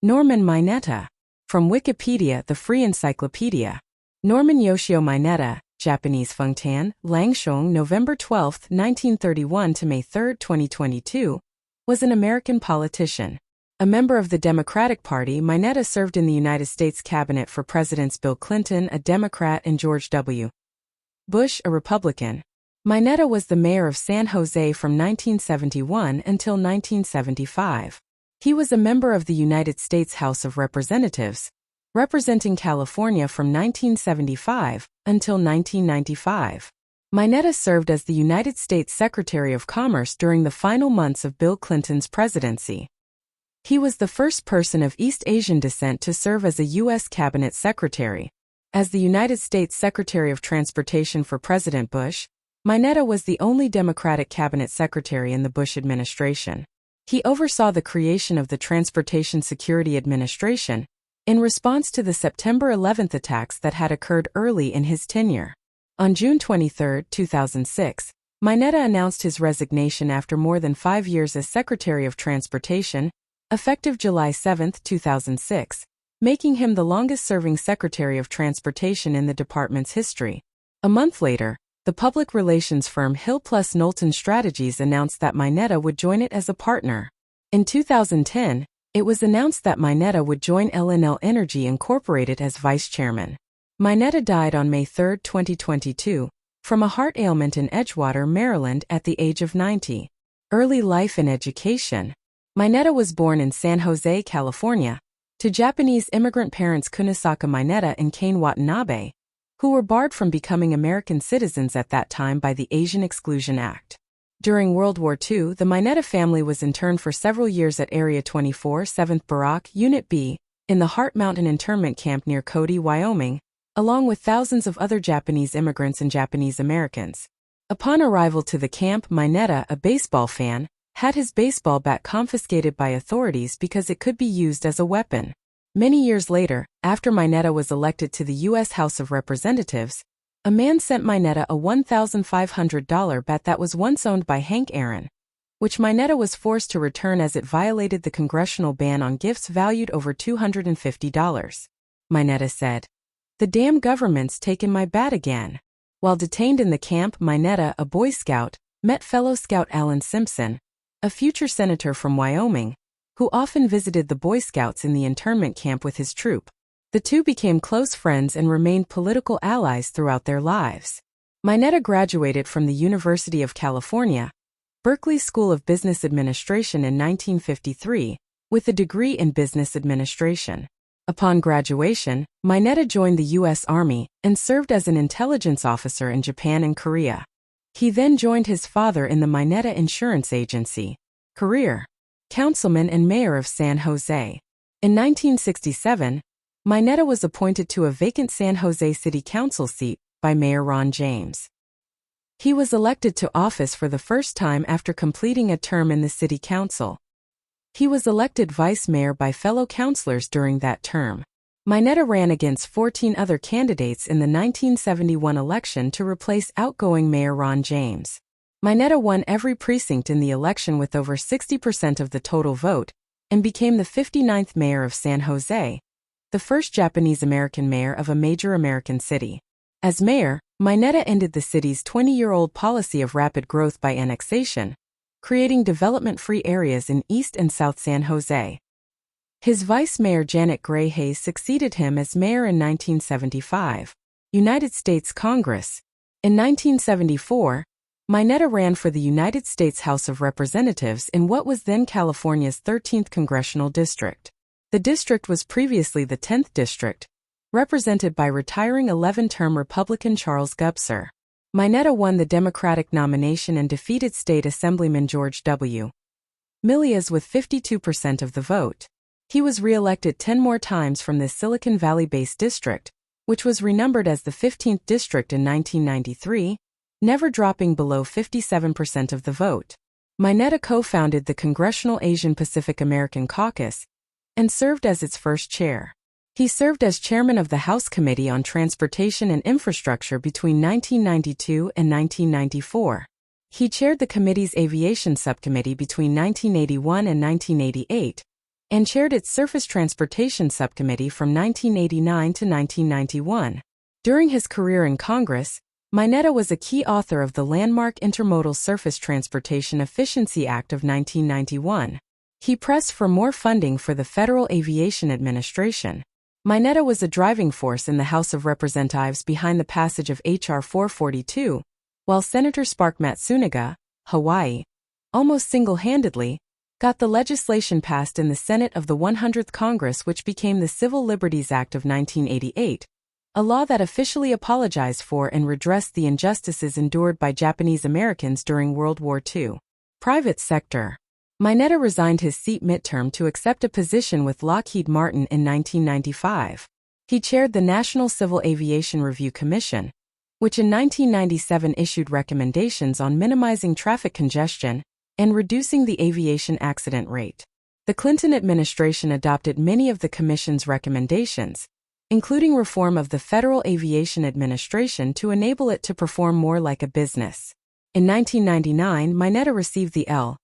Norman Mineta. From Wikipedia, the free encyclopedia. Norman Yoshio Mineta, Japanese Fengtan, Langshong, November 12, 1931 to May 3, 2022, was an American politician. A member of the Democratic Party, Mineta served in the United States Cabinet for Presidents Bill Clinton, a Democrat, and George W. Bush, a Republican. Mineta was the mayor of San Jose from 1971 until 1975. He was a member of the United States House of Representatives, representing California from 1975 until 1995. Mineta served as the United States Secretary of Commerce during the final months of Bill Clinton's presidency. He was the first person of East Asian descent to serve as a U.S. Cabinet Secretary. As the United States Secretary of Transportation for President Bush, Mineta was the only Democratic Cabinet Secretary in the Bush administration. He oversaw the creation of the Transportation Security Administration in response to the September 11 attacks that had occurred early in his tenure. On June 23, 2006, Mineta announced his resignation after more than 5 years as Secretary of Transportation, effective July 7, 2006, making him the longest-serving Secretary of Transportation in the department's history. A month later, the public relations firm Hill plus Knowlton Strategies announced that Mineta would join it as a partner. In 2010, it was announced that Mineta would join L&L Energy Incorporated as vice chairman. Mineta died on May 3, 2022, from a heart ailment in Edgewater, Maryland at the age of 90. Early life and education. Mineta was born in San Jose, California, to Japanese immigrant parents Kunisaka Mineta and Kane Watanabe, who were barred from becoming American citizens at that time by the Asian Exclusion Act. During World War II, the Mineta family was interned for several years at Area 24, 7th Barak, Unit B, in the Heart Mountain internment camp near Cody, Wyoming, along with thousands of other Japanese immigrants and Japanese Americans. Upon arrival to the camp, Mineta, a baseball fan, had his baseball bat confiscated by authorities because it could be used as a weapon. Many years later, after Mineta was elected to the U.S. House of Representatives, a man sent Mineta a $1,500 bat that was once owned by Hank Aaron, which Mineta was forced to return as it violated the congressional ban on gifts valued over $250. Mineta said, "The damn government's taken my bat again." While detained in the camp, Mineta, a Boy Scout, met fellow Scout Alan Simpson, a future senator from Wyoming, who often visited the Boy Scouts in the internment camp with his troop. The two became close friends and remained political allies throughout their lives. Mineta graduated from the University of California, Berkeley School of Business Administration in 1953, with a degree in business administration. Upon graduation, Mineta joined the U.S. Army and served as an intelligence officer in Japan and Korea. He then joined his father in the Mineta Insurance Agency. Career: Councilman and Mayor of San Jose. In 1967, Mineta was appointed to a vacant San Jose City Council seat by Mayor Ron James. He was elected to office for the first time after completing a term in the City Council. He was elected vice mayor by fellow councilors during that term. Mineta ran against 14 other candidates in the 1971 election to replace outgoing Mayor Ron James. Mineta won every precinct in the election with over 60% of the total vote, and became the 59th mayor of San Jose, the first Japanese-American mayor of a major American city. As mayor, Mineta ended the city's 20-year-old policy of rapid growth by annexation, creating development-free areas in East and South San Jose. His vice mayor Janet Gray Hayes succeeded him as mayor in 1975. United States Congress. In 1974, Mineta ran for the United States House of Representatives in what was then California's 13th congressional district. The district was previously the 10th district, represented by retiring 11-term Republican Charles Gubser. Mineta won the Democratic nomination and defeated State Assemblyman George W. Milias with 52% of the vote. He was re-elected 10 more times from this Silicon Valley-based district, which was renumbered as the 15th district in 1993, never dropping below 57% of the vote. Mineta co-founded the Congressional Asian Pacific American Caucus and served as its first chair. He served as chairman of the House Committee on Transportation and Infrastructure between 1992 and 1994. He chaired the committee's Aviation Subcommittee between 1981 and 1988, and chaired its Surface Transportation Subcommittee from 1989 to 1991. During his career in Congress, Mineta was a key author of the landmark Intermodal Surface Transportation Efficiency Act of 1991. He pressed for more funding for the Federal Aviation Administration. Mineta was a driving force in the House of Representatives behind the passage of H.R. 442, while Senator Spark Matsunaga, Hawaii, almost single-handedly, got the legislation passed in the Senate of the 100th Congress, which became the Civil Liberties Act of 1988, a law that officially apologized for and redressed the injustices endured by Japanese Americans during World War II. Private sector. Mineta resigned his seat midterm to accept a position with Lockheed Martin in 1995. He chaired the National Civil Aviation Review Commission, which in 1997 issued recommendations on minimizing traffic congestion and reducing the aviation accident rate. The Clinton administration adopted many of the commission's recommendations, including reform of the Federal Aviation Administration to enable it to perform more like a business. In 1999, Mineta received the L.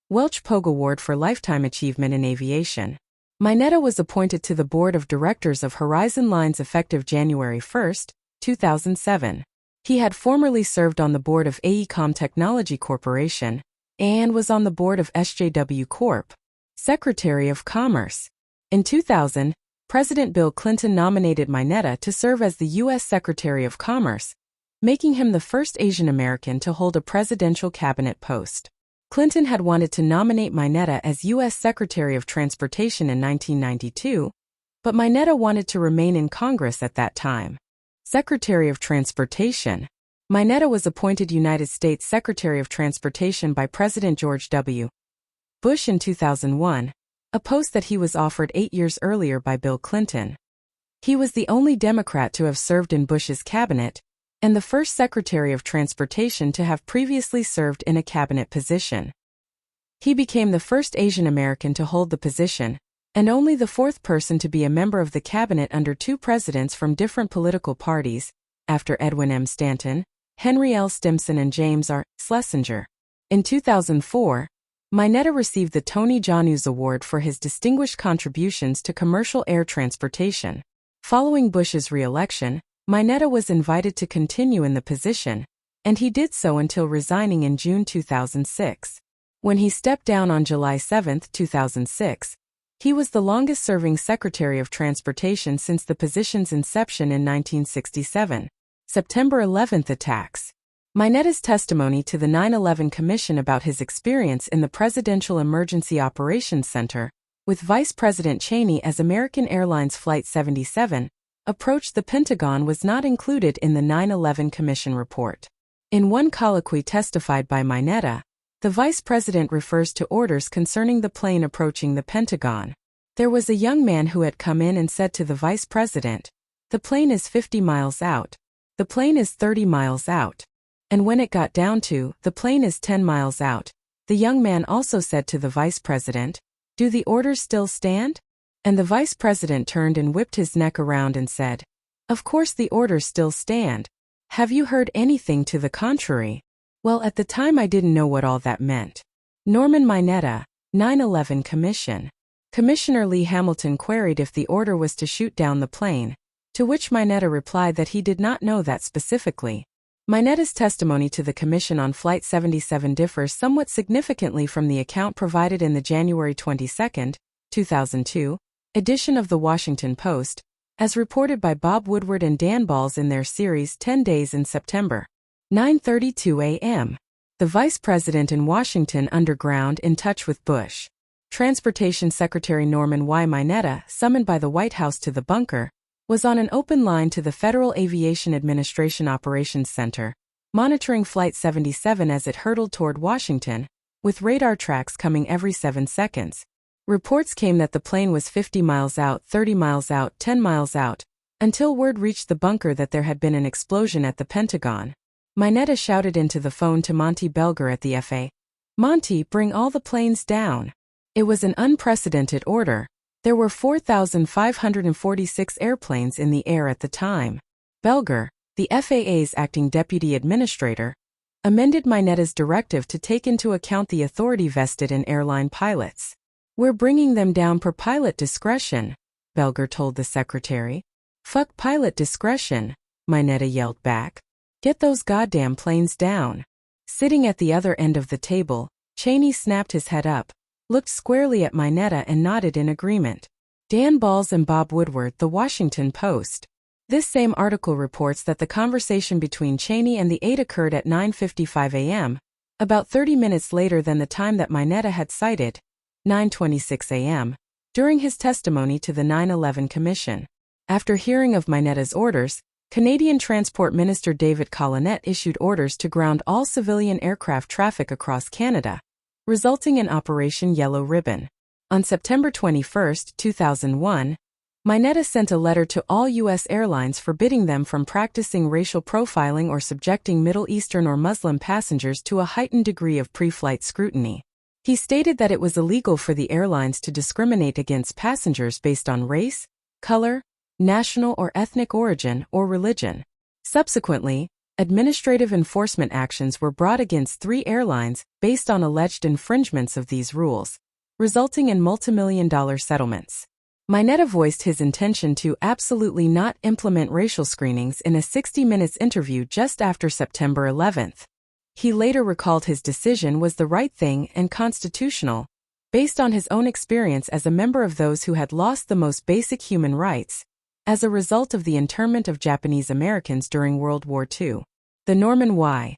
Welch Pogue Award for Lifetime Achievement in Aviation. Mineta was appointed to the board of directors of Horizon Lines effective January 1, 2007. He had formerly served on the board of AECOM Technology Corporation and was on the board of SJW Corp. Secretary of Commerce. In 2000, President Bill Clinton nominated Mineta to serve as the U.S. Secretary of Commerce, making him the first Asian American to hold a presidential cabinet post. Clinton had wanted to nominate Mineta as U.S. Secretary of Transportation in 1992, but Mineta wanted to remain in Congress at that time. Secretary of Transportation. Mineta was appointed United States Secretary of Transportation by President George W. Bush in 2001, a post that he was offered 8 years earlier by Bill Clinton. He was the only Democrat to have served in Bush's cabinet, and the first Secretary of Transportation to have previously served in a cabinet position. He became the first Asian American to hold the position, and only the fourth person to be a member of the cabinet under two presidents from different political parties, after Edwin M. Stanton, Henry L. Stimson and James R. Schlesinger. In 2004, Mineta received the Tony Janews Award for his distinguished contributions to commercial air transportation. Following Bush's re-election, Mineta was invited to continue in the position, and he did so until resigning in June 2006. When he stepped down on July 7, 2006, he was the longest-serving Secretary of Transportation since the position's inception in 1967. September 11 attacks. Mineta's testimony to the 9/11 Commission about his experience in the Presidential Emergency Operations Center, with Vice President Cheney as American Airlines Flight 77, approached the Pentagon was not included in the 9/11 Commission report. In one colloquy testified by Mineta, the vice president refers to orders concerning the plane approaching the Pentagon. There was a young man who had come in and said to the vice president, "The plane is 50 miles out. The plane is 30 miles out." And when it got down to, "The plane is 10 miles out," the young man also said to the vice president, "Do the orders still stand?" And the vice president turned and whipped his neck around and said, "Of course the orders still stand. Have you heard anything to the contrary?" Well, at the time I didn't know what all that meant. Norman Mineta, 9/11 Commission. Commissioner Lee Hamilton queried if the order was to shoot down the plane, to which Mineta replied that he did not know that specifically. Mineta's testimony to the commission on Flight 77 differs somewhat significantly from the account provided in the January 22, 2002, edition of The Washington Post, as reported by Bob Woodward and Dan Balls in their series 10 Days in September. 9:32 a.m. The Vice President in Washington underground in touch with Bush. Transportation Secretary Norman Y. Mineta, summoned by the White House to the bunker, was on an open line to the Federal Aviation Administration Operations Center, monitoring Flight 77 as it hurtled toward Washington, with radar tracks coming every 7 seconds. Reports came that the plane was 50 miles out, 30 miles out, 10 miles out, until word reached the bunker that there had been an explosion at the Pentagon. Mineta shouted into the phone to Monty Belger at the FA, "Monty, bring all the planes down." It was an unprecedented order. There were 4,546 airplanes in the air at the time. Belger, the FAA's acting deputy administrator, amended Mineta's directive to take into account the authority vested in airline pilots. We're bringing them down per pilot discretion, Belger told the secretary. Fuck pilot discretion, Mineta yelled back. Get those goddamn planes down. Sitting at the other end of the table, Cheney snapped his head up, looked squarely at Mineta and nodded in agreement. Dan Balls and Bob Woodward, The Washington Post. This same article reports that the conversation between Cheney and the aide occurred at 9:55 a.m., about 30 minutes later than the time that Mineta had cited, 9:26 a.m., during his testimony to the 9/11 Commission. After hearing of Mineta's orders, Canadian Transport Minister David Collinet issued orders to ground all civilian aircraft traffic across Canada, resulting in Operation Yellow Ribbon. On September 21, 2001, Mineta sent a letter to all U.S. airlines forbidding them from practicing racial profiling or subjecting Middle Eastern or Muslim passengers to a heightened degree of pre-flight scrutiny. He stated that it was illegal for the airlines to discriminate against passengers based on race, color, national or ethnic origin, or religion. Subsequently, administrative enforcement actions were brought against 3 airlines based on alleged infringements of these rules, resulting in multimillion-dollar settlements. Mineta voiced his intention to absolutely not implement racial screenings in a 60 Minutes interview just after September 11. He later recalled his decision was the right thing and constitutional, based on his own experience as a member of those who had lost the most basic human rights, as a result of the internment of Japanese Americans during World War II. The Norman Y.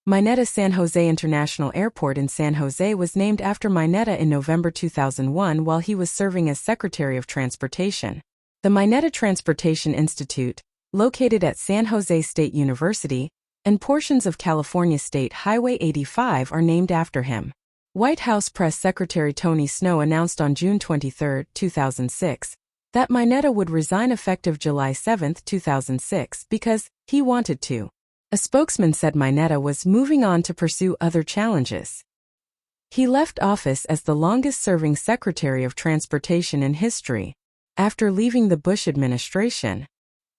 Mineta San Jose International Airport in San Jose was named after Mineta in November 2001 while he was serving as Secretary of Transportation. The Mineta Transportation Institute, located at San Jose State University, and portions of California State Highway 85 are named after him. White House Press Secretary Tony Snow announced on June 23, 2006, that Mineta would resign effective July 7, 2006 because he wanted to. A spokesman said Mineta was moving on to pursue other challenges. He left office as the longest-serving Secretary of Transportation in history, after leaving the Bush administration.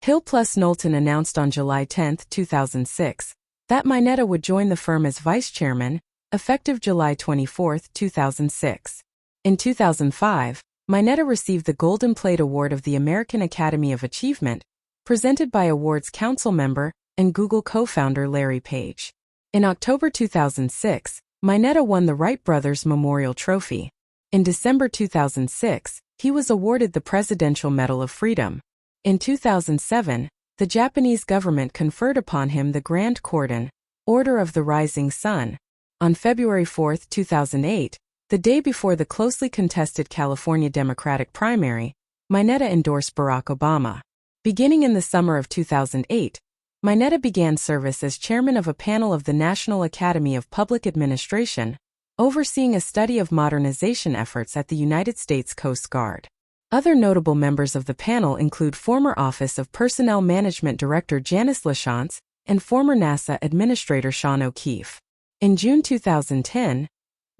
Hill plus Knowlton announced on July 10, 2006, that Mineta would join the firm as vice chairman, effective July 24, 2006. In 2005, Mineta received the Golden Plate Award of the American Academy of Achievement, presented by Awards Council member and Google co-founder Larry Page. In October 2006, Mineta won the Wright Brothers Memorial Trophy. In December 2006, he was awarded the Presidential Medal of Freedom. In 2007, the Japanese government conferred upon him the Grand Cordon, Order of the Rising Sun. On February 4, 2008, the day before the closely contested California Democratic primary, Mineta endorsed Barack Obama. Beginning in the summer of 2008, Mineta began service as chairman of a panel of the National Academy of Public Administration, overseeing a study of modernization efforts at the United States Coast Guard. Other notable members of the panel include former Office of Personnel Management Director Janice LaChance and former NASA Administrator Sean O'Keefe. In June 2010,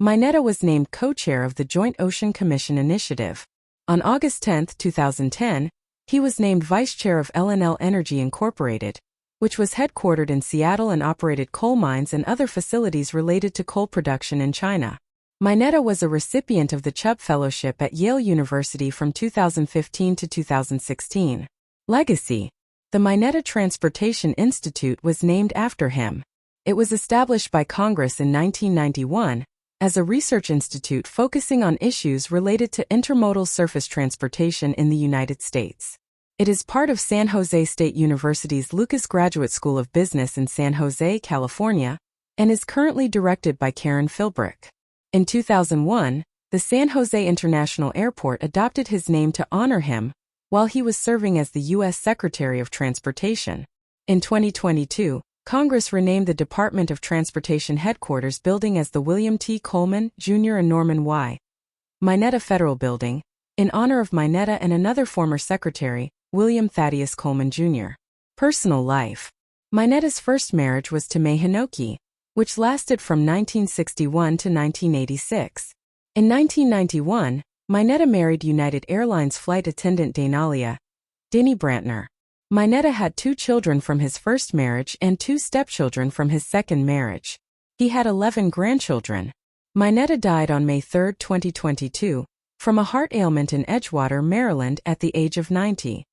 Mineta was named co-chair of the Joint Ocean Commission Initiative. On August 10, 2010, he was named vice chair of L&L Energy Incorporated, which was headquartered in Seattle and operated coal mines and other facilities related to coal production in China. Mineta was a recipient of the Chubb Fellowship at Yale University from 2015 to 2016. Legacy. The Mineta Transportation Institute was named after him. It was established by Congress in 1991 as a research institute focusing on issues related to intermodal surface transportation in the United States. It is part of San Jose State University's Lucas Graduate School of Business in San Jose, California, and is currently directed by Karen Philbrick. In 2001, the San Jose International Airport adopted his name to honor him while he was serving as the U.S. Secretary of Transportation. In 2022, Congress renamed the Department of Transportation headquarters building as the William T. Coleman, Jr. and Norman Y. Mineta Federal Building, in honor of Mineta and another former secretary, William Thaddeus Coleman, Jr. Personal life. Mineta's first marriage was to May Hinoki, which lasted from 1961 to 1986. In 1991, Mineta married United Airlines flight attendant Dainalia Dinny Brantner. Mineta had 2 children from his first marriage and 2 stepchildren from his second marriage. He had 11 grandchildren. Mineta died on May 3, 2022, from a heart ailment in Edgewater, Maryland at the age of 90.